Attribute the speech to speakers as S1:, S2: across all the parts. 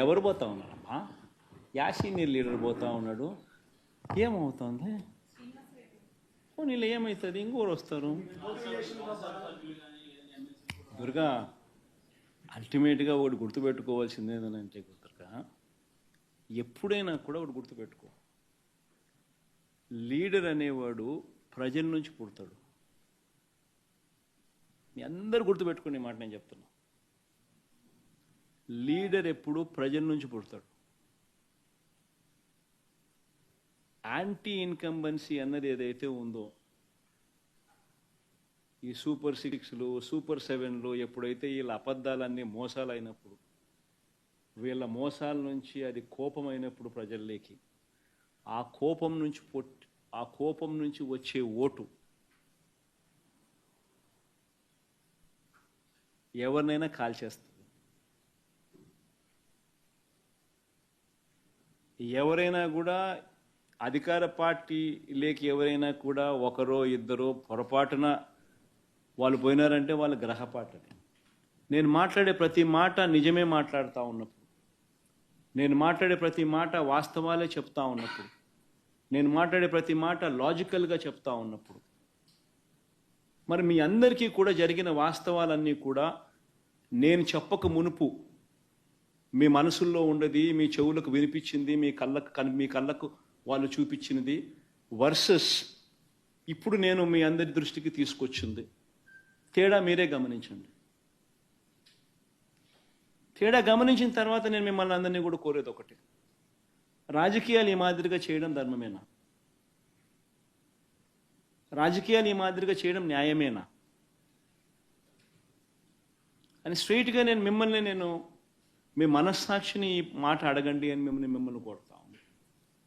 S1: ఎవరు పోతా ఉన్నారమ్మా? సీనియర్ లీడర్ పోతా ఉన్నాడు. ఏమవుతుంది? నీళ్ళు ఏమవుతుంది? ఇంకోరు వస్తారు. దుర్గా, అల్టిమేట్గా ఒకటి గుర్తుపెట్టుకోవాల్సింది ఏంటంటే దుర్గా, ఎప్పుడైనా కూడా ఒకటి గుర్తుపెట్టుకో, లీడర్ అనేవాడు ప్రజల నుంచి పుడతాడు. మీ అందరు గుర్తుపెట్టుకునే మాట నేను చెప్తున్నా. లీడర్ ఎప్పుడు ప్రజల నుంచి పుడతాడు. యాంటీ ఇన్కంబెన్సీ అన్నది ఏదైతే ఉందో, ఈ సూపర్ 6లు సూపర్ 7లు ఎప్పుడైతే వీళ్ళ అబద్ధాలన్నీ మోసాలు అయినప్పుడు, వీళ్ళ మోసాల నుంచి అది కోపమైనప్పుడు ప్రజల్లోకి, ఆ కోపం నుంచి వచ్చే ఓటు ఎవరినైనా కాల్చేస్తుంది. ఎవరైనా కూడా అధికార పార్టీలోకి ఎవరైనా కూడా ఒకరో ఇద్దరో పొరపాటున వాళ్ళు పోయినారంటే వాళ్ళ గ్రహపాటని. నేను మాట్లాడే ప్రతి మాట నిజమే మాట్లాడుతూ ఉన్నప్పుడు, నేను మాట్లాడే ప్రతి మాట వాస్తవాలే చెప్తా ఉన్నప్పుడు, నేను మాట్లాడే ప్రతి మాట లాజికల్గా చెప్తా ఉన్నప్పుడు, మరి మీ అందరికీ కూడా జరిగిన వాస్తవాలన్నీ కూడా నేను చెప్పక మునుపు మీ మనసుల్లో ఉండేది, మీ చెవులకు వినిపించింది, మీ కళ్ళకు వాళ్ళు చూపించినది వర్సెస్ ఇప్పుడు నేను మీ అందరి దృష్టికి తీసుకొచ్చింది. తేడా మీరే గమనించండి. తేడా గమనించిన తర్వాత నేను మిమ్మల్ని అందరినీ కూడా కోరేది ఒకటి, రాజకీయాలు ఈ మాదిరిగా చేయడం ధర్మమేనా? రాజకీయాలు ఈ మాదిరిగా చేయడం న్యాయమేనా అని స్ట్రైట్గా నేను మీ మనస్సాక్షిని ఈ మాట అడగండి అని మిమ్మల్ని కోరుతాను.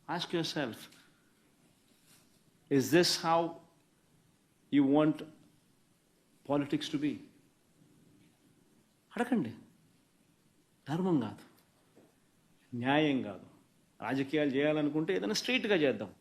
S1: Ask yourself, is this how you want politics to be? అడగండి. ధర్మం కాదు, న్యాయం కాదు. రాజకీయాలు చేయాలనుకుంటే ఏదైనా స్ట్రైట్గా చేద్దాం.